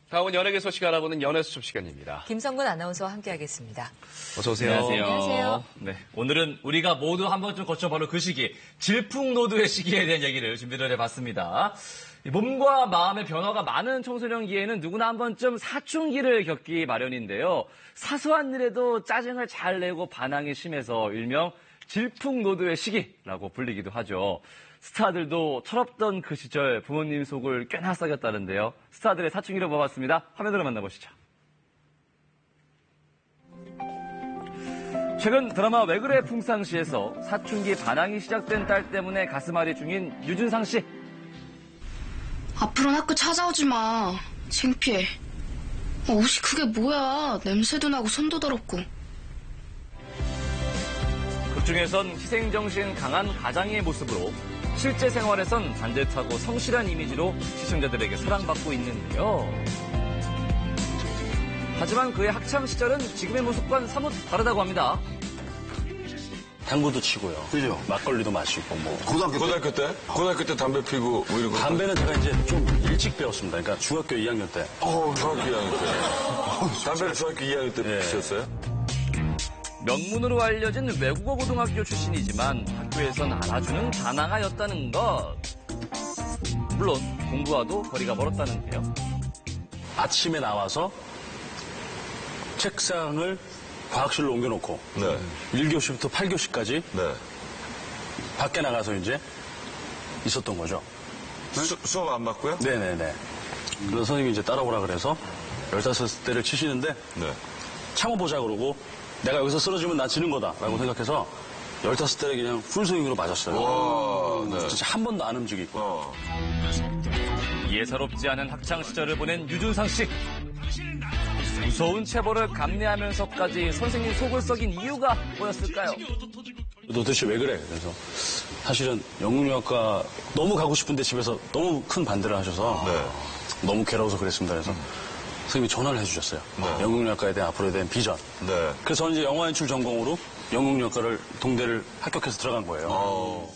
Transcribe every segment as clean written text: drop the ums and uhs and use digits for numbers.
다음은 연예계 소식 알아보는 연예수첩 시간입니다. 김성근 아나운서와 함께하겠습니다. 어서 오세요. 안녕하세요. 네, 오늘은 우리가 모두 한 번쯤 거쳐 바로 그 시기, 질풍노도의 시기에 대한 얘기를 준비를 해봤습니다. 몸과 마음의 변화가 많은 청소년기에는 누구나 한 번쯤 사춘기를 겪기 마련인데요. 사소한 일에도 짜증을 잘 내고 반항이 심해서 일명 질풍노도의 시기라고 불리기도 하죠. 스타들도 철없던 그 시절 부모님 속을 꽤나 썩였다는데요. 스타들의 사춘기를 봐봤습니다. 화면으로 만나보시죠. 최근 드라마 왜 그래 풍상시에서 사춘기 반항이 시작된 딸 때문에 가슴앓이 중인 유준상 씨. 앞으로는 학교 찾아오지 마. 창피해. 옷이 그게 뭐야. 냄새도 나고 손도 더럽고. 극중에선 희생정신 강한 가장의 모습으로 실제 생활에선 반듯하고 성실한 이미지로 시청자들에게 사랑받고 있는데요. 하지만 그의 학창 시절은 지금의 모습과는 사뭇 다르다고 합니다. 당구도 치고요. 그죠? 막걸리도 마시고 뭐. 고등학교 때? 고등학교 때 담배 피고 뭐 이런 거. 담배는 제가 이제 좀 일찍 배웠습니다. 그러니까 중학교 2학년 때. 중학교 2학년 때. 담배를 중학교 2학년 때 예. 피셨어요? 명문으로 알려진 외국어 고등학교 출신이지만 학교에선 알아주는 다나가였다는 것. 물론 공부와도 거리가 멀었다는데요. 아침에 나와서 책상을 과학실로 옮겨놓고 네. 1교시부터 8교시까지 네. 밖에 나가서 이제 있었던 거죠. 수업 안 받고요? 네네네. 그래서 선생님이 이제 따라오라 그래서 15대를 치시는데 네. 참아보자 그러고 내가 여기서 쓰러지면 나 지는 거다라고 생각해서 15대를 그냥 풀스윙으로 맞았어요. 와, 네. 진짜 한 번도 안 움직이고. 예사롭지 않은 학창 시절을 보낸 유준상 씨. 무서운 체벌을 감내하면서까지 선생님 속을 썩인 이유가 뭐였을까요? 도대체 왜 그래? 그래서 사실은 영문학과 너무 가고 싶은데 집에서 너무 큰 반대를 하셔서 너무 괴로워서 그랬습니다. 그래서 선생님이 전화를 해주셨어요. 영문학과에 대한 앞으로에 대한 비전. 네. 그래서 저는 이제 영화 연출 전공으로 영문학과를 동대를 합격해서 들어간 거예요.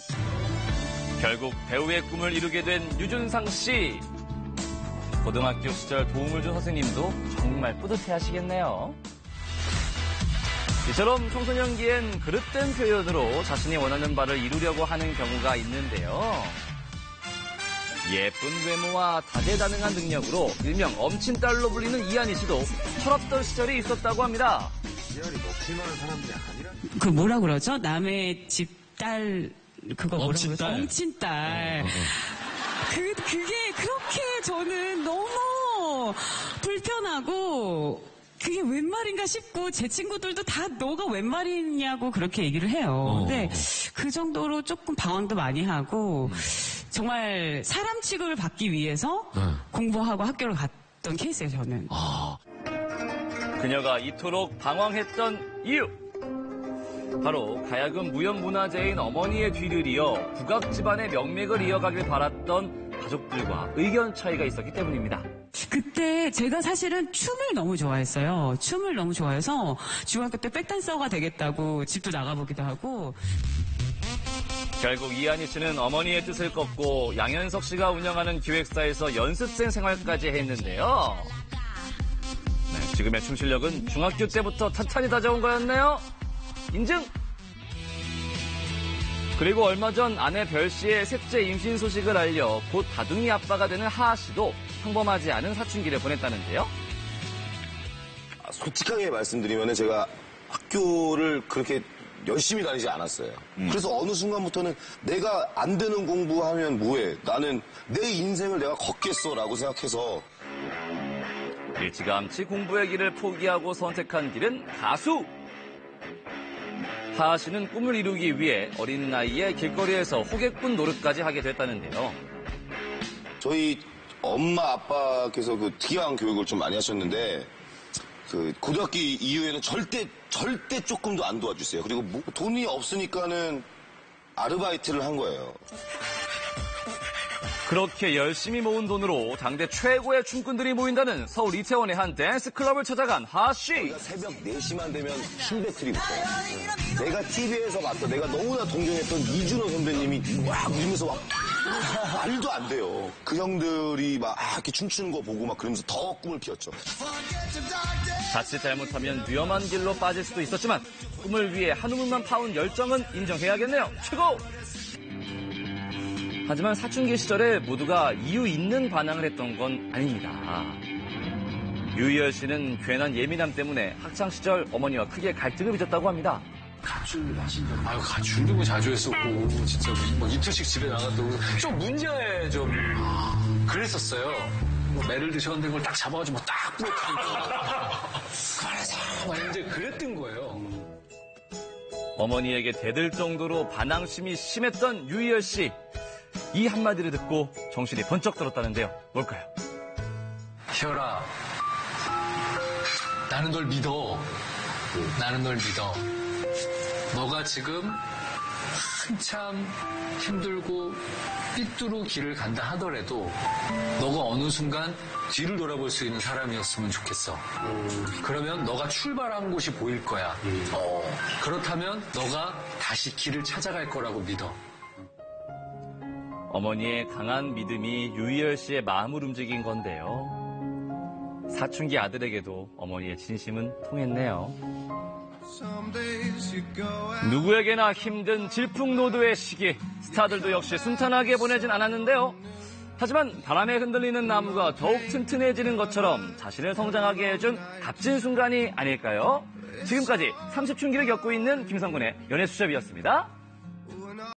결국 배우의 꿈을 이루게 된 유준상 씨. 고등학교 시절 도움을 준 선생님도 정말 뿌듯해하시겠네요. 이처럼 청소년기엔 그릇된 표현으로 자신이 원하는 바를 이루려고 하는 경우가 있는데요. 예쁜 외모와 다재다능한 능력으로 일명 엄친딸로 불리는 이한희 씨도 철없던 시절이 있었다고 합니다. 이한이 먹힐만한 사람들이 아니라. 그 뭐라 그러죠? 남의 집 딸 그거 뭐라 그러죠? 엄친딸. 엄친딸. 그게 그렇게 저는 너무 불편하고 그게 웬 말인가 싶고 제 친구들도 다 너가 웬 말이냐고 그렇게 얘기를 해요. 근데 그 정도로 조금 방황도 많이 하고 정말 사람 취급을 받기 위해서 공부하고 학교를 갔던 케이스예요, 저는. 그녀가 이토록 방황했던 이유. 바로 가야금 무형문화재인 어머니의 뒤를 이어 국악 집안의 명맥을 이어가길 바랐던 가족들과 의견 차이가 있었기 때문입니다. 그때 제가 사실은 춤을 너무 좋아했어요. 춤을 너무 좋아해서 중학교 때 백댄서가 되겠다고 집도 나가보기도 하고. 결국 이한희 씨는 어머니의 뜻을 꺾고 양현석 씨가 운영하는 기획사에서 연습생 생활까지 했는데요. 네, 지금의 춤 실력은 중학교 때부터 탄탄히 다져온 거였네요. 인증! 그리고 얼마 전 아내 별 씨의 셋째 임신 소식을 알려 곧 다둥이 아빠가 되는 하하 씨도 평범하지 않은 사춘기를 보냈다는데요. 솔직하게 말씀드리면 제가 학교를 그렇게 열심히 다니지 않았어요. 그래서 어느 순간부터는 내가 안 되는 공부하면 뭐해. 나는 내 인생을 내가 걷겠어라고 생각해서 일찌감치 공부의 길을 포기하고 선택한 길은 가수! 하하 씨는 꿈을 이루기 위해 어린 나이에 길거리에서 호객군 노릇까지 하게 됐다는데요. 저희 엄마 아빠께서 그 특이한 교육을 좀 많이 하셨는데 그 고등학교 이후에는 절대 조금도 안 도와주세요. 그리고 돈이 없으니까는 아르바이트를 한 거예요. 그렇게 열심히 모은 돈으로 당대 최고의 춤꾼들이 모인다는 서울 이태원의 한 댄스 클럽을 찾아간 하하 씨. 우리가 새벽 4시만 되면 춤 배틀이 붙어요. 내가 TV에서 봤던 내가 너무나 동경했던 이준호 선배님이 막 울면서 막 말도 안 돼요. 그 형들이 막 이렇게 춤추는 거 보고 막 그러면서 더 꿈을 피웠죠. 자칫 잘못하면 위험한 길로 빠질 수도 있었지만 꿈을 위해 한 우물만 파온 열정은 인정해야겠네요. 최고! 하지만 사춘기 시절에 모두가 이유 있는 반항을 했던 건 아닙니다. 유희열 씨는 괜한 예민함 때문에 학창시절 어머니와 크게 갈등을 빚었다고 합니다. 가출 하신 적? 아유, 가출도 뭐 자주 했었고, 진짜 뭐 이틀씩 집에 나갔다고. 좀 문제에 좀, 그랬었어요. 뭐 매를 드셨는데 그걸 딱 잡아가지고 뭐 딱 부러뜨리고. 그래서 막 이제 그랬던 거예요. 어머니에게 대들 정도로 반항심이 심했던 유희열 씨. 이 한마디를 듣고 정신이 번쩍 들었다는데요. 뭘까요? 희열아, 나는 널 믿어. 나는 널 믿어. 너가 지금 한참 힘들고 삐뚤어 길을 간다 하더라도 너가 어느 순간 뒤를 돌아볼 수 있는 사람이었으면 좋겠어. 그러면 너가 출발한 곳이 보일 거야. 그렇다면 너가 다시 길을 찾아갈 거라고 믿어. 어머니의 강한 믿음이 유희열 씨의 마음을 움직인 건데요. 사춘기 아들에게도 어머니의 진심은 통했네요. 누구에게나 힘든 질풍노도의 시기, 스타들도 역시 순탄하게 보내진 않았는데요. 하지만 바람에 흔들리는 나무가 더욱 튼튼해지는 것처럼 자신을 성장하게 해준 값진 순간이 아닐까요? 지금까지 30춘기를 겪고 있는 김성근의 연예수첩이었습니다.